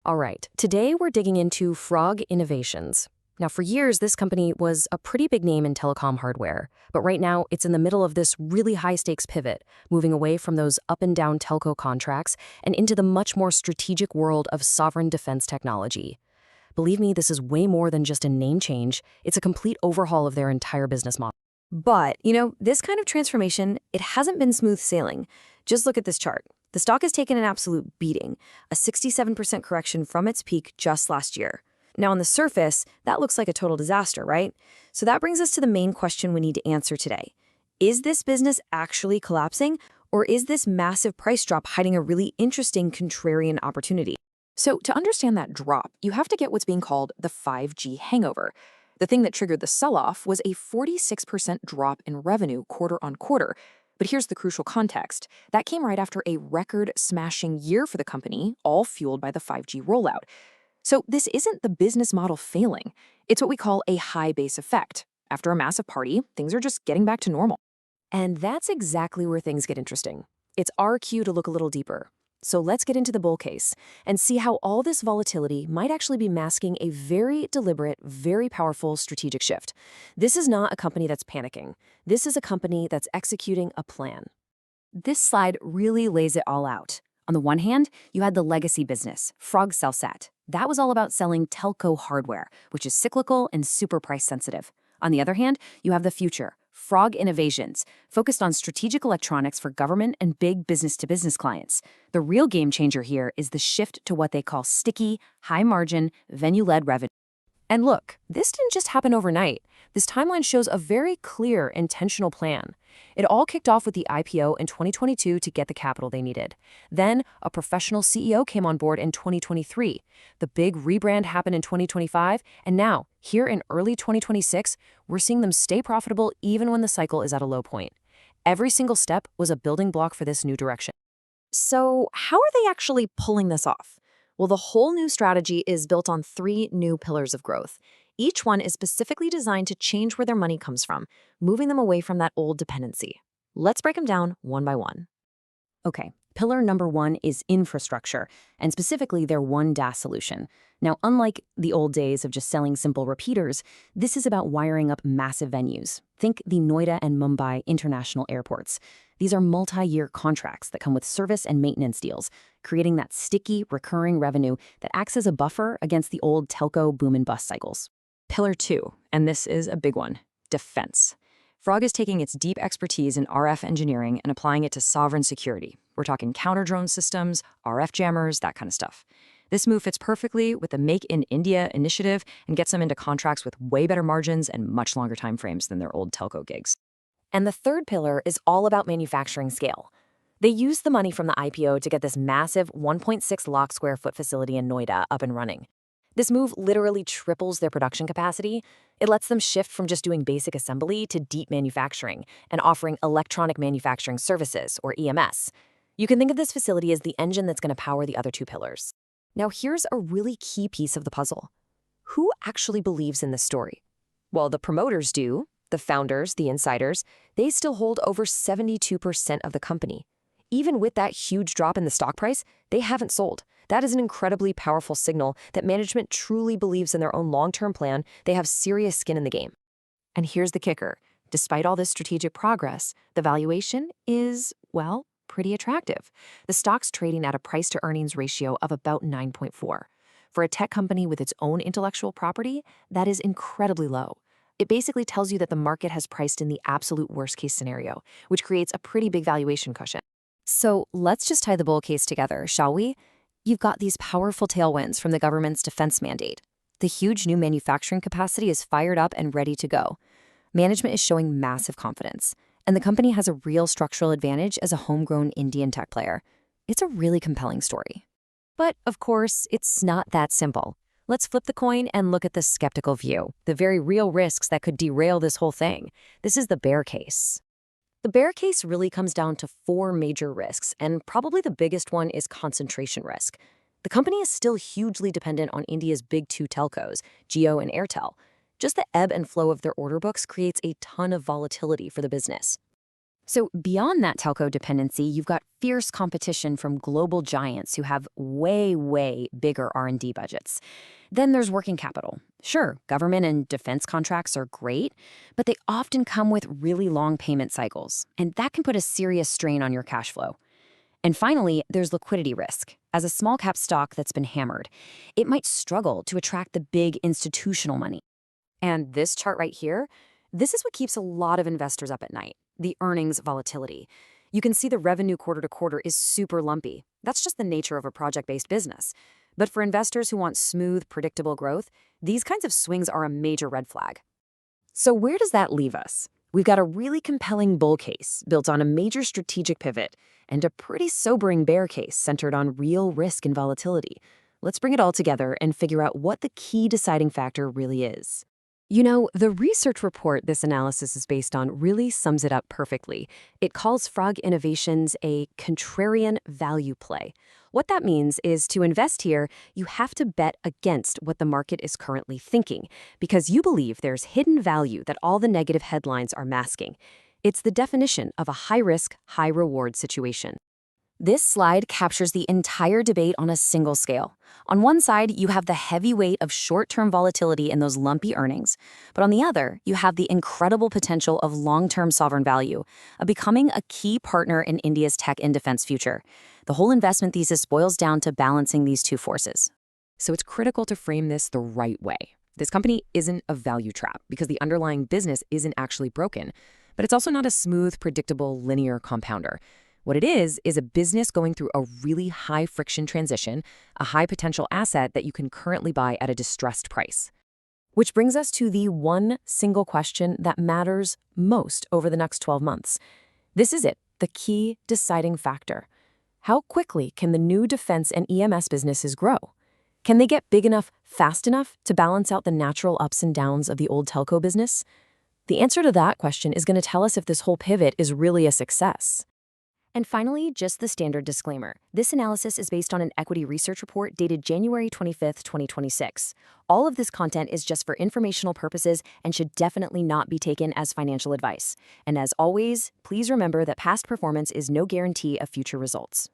All right, today we're digging into Frog Innovations. Now, for years, this company was a pretty big name in telecom hardware, but right now it's in the middle of this really high-stakes pivot, moving away from those up-and-down telco contracts and into the much more strategic world of sovereign defense technology. Believe me, this is way more than just a name change. It's a complete overhaul of their entire business model. But, this kind of transformation, it hasn't been smooth sailing. Just look at this chart. The stock has taken an absolute beating, a 67% correction from its peak just last year. Now, on the surface, that looks like a total disaster, right? So that brings us to the main question we need to answer today. Is this business actually collapsing, or is this massive price drop hiding a really interesting contrarian opportunity? So to understand that drop, you have to get what's being called the 5G hangover. The thing that triggered the sell-off was a 46% drop in revenue quarter on quarter. But here's the crucial context. That came right after a record-smashing year for the company, all fueled by the 5G rollout. So this isn't the business model failing. It's what we call a high base effect. After a massive party, things are just getting back to normal. And that's exactly where things get interesting. It's our cue to look a little deeper. So let's get into the bull case and see how all this volatility might actually be masking a very deliberate, very powerful strategic shift. This is not a company that's panicking. This is a company that's executing a plan. This slide really lays it all out. On the one hand, you had the legacy business, Frog Cellsat. That was all about selling telco hardware, which is cyclical and super price sensitive. On the other hand, you have the future, Frog Innovations, focused on strategic electronics for government and big business-to-business clients. The real game changer here is the shift to what they call sticky, high-margin, venue-led revenue. And look, this didn't just happen overnight. This timeline shows a very clear, intentional plan. It all kicked off with the IPO in 2022 to get the capital they needed. Then, a professional CEO came on board in 2023. The big rebrand happened in 2025, and now, here in early 2026, we're seeing them stay profitable even when the cycle is at a low point. Every single step was a building block for this new direction. So how are they actually pulling this off? Well, the whole new strategy is built on 3 new pillars of growth. Each one is specifically designed to change where their money comes from, moving them away from that old dependency. Let's break them down one by one. Okay, pillar number 1 is infrastructure, and specifically their OneDAS solution. Now, unlike the old days of just selling simple repeaters, this is about wiring up massive venues. Think the Noida and Mumbai International Airports. These are multi-year contracts that come with service and maintenance deals, creating that sticky, recurring revenue that acts as a buffer against the old telco boom and bust cycles. Pillar 2, and this is a big one, defense. Frog is taking its deep expertise in RF engineering and applying it to sovereign security. We're talking counter-drone systems, RF jammers, that kind of stuff. This move fits perfectly with the Make in India initiative and gets them into contracts with way better margins and much longer timeframes than their old telco gigs. And the third pillar is all about manufacturing scale. They used the money from the IPO to get this massive 1.6 lakh square foot facility in Noida up and running. This move literally triples their production capacity. It lets them shift from just doing basic assembly to deep manufacturing and offering electronic manufacturing services, or EMS. You can think of this facility as the engine that's going to power the other 2 pillars. Now, here's a really key piece of the puzzle. Who actually believes in this story? Well, the promoters do. The founders, the insiders, they still hold over 72% of the company. Even with that huge drop in the stock price, they haven't sold. That is an incredibly powerful signal that management truly believes in their own long-term plan. They have serious skin in the game. And here's the kicker. Despite all this strategic progress, the valuation is, well, pretty attractive. The stock's trading at a price-to-earnings ratio of about 9.4. For a tech company with its own intellectual property, that is incredibly low. It basically tells you that the market has priced in the absolute worst-case scenario, which creates a pretty big valuation cushion. So let's just tie the bull case together, shall we? You've got these powerful tailwinds from the government's defense mandate. The huge new manufacturing capacity is fired up and ready to go. Management is showing massive confidence, and the company has a real structural advantage as a homegrown Indian tech player. It's a really compelling story. But, of course, it's not that simple. Let's flip the coin and look at the skeptical view, the very real risks that could derail this whole thing. This is the bear case. The bear case really comes down to 4 major risks, and probably the biggest one is concentration risk. The company is still hugely dependent on India's big 2 telcos, Jio and Airtel. Just the ebb and flow of their order books creates a ton of volatility for the business. So beyond that telco dependency, you've got fierce competition from global giants who have way, way bigger R&D budgets. Then there's working capital. Sure, government and defense contracts are great, but they often come with really long payment cycles, and that can put a serious strain on your cash flow. And finally, there's liquidity risk. As a small cap stock that's been hammered, it might struggle to attract the big institutional money. And this chart right here, this is what keeps a lot of investors up at night, the earnings volatility. You can see the revenue quarter to quarter is super lumpy. That's just the nature of a project-based business. But for investors who want smooth, predictable growth, these kinds of swings are a major red flag. So where does that leave us? We've got a really compelling bull case built on a major strategic pivot and a pretty sobering bear case centered on real risk and volatility. Let's bring it all together and figure out what the key deciding factor really is. You know, the research report this analysis is based on really sums it up perfectly. It calls Frog Innovations a contrarian value play. What that means is to invest here, you have to bet against what the market is currently thinking, because you believe there's hidden value that all the negative headlines are masking. It's the definition of a high-risk, high-reward situation. This slide captures the entire debate on a single scale. On one side, you have the heavy weight of short-term volatility in those lumpy earnings. But on the other, you have the incredible potential of long-term sovereign value, of becoming a key partner in India's tech and defense future. The whole investment thesis boils down to balancing these two forces. So it's critical to frame this the right way. This company isn't a value trap because the underlying business isn't actually broken. But it's also not a smooth, predictable, linear compounder. What it is a business going through a really high-friction transition, a high-potential asset that you can currently buy at a distressed price. Which brings us to the one single question that matters most over the next 12 months. This is it, the key deciding factor. How quickly can the new defense and EMS businesses grow? Can they get big enough, fast enough to balance out the natural ups and downs of the old telco business? The answer to that question is going to tell us if this whole pivot is really a success. And finally, just the standard disclaimer. This analysis is based on an equity research report dated January 25th, 2026. All of this content is just for informational purposes and should definitely not be taken as financial advice. And as always, please remember that past performance is no guarantee of future results.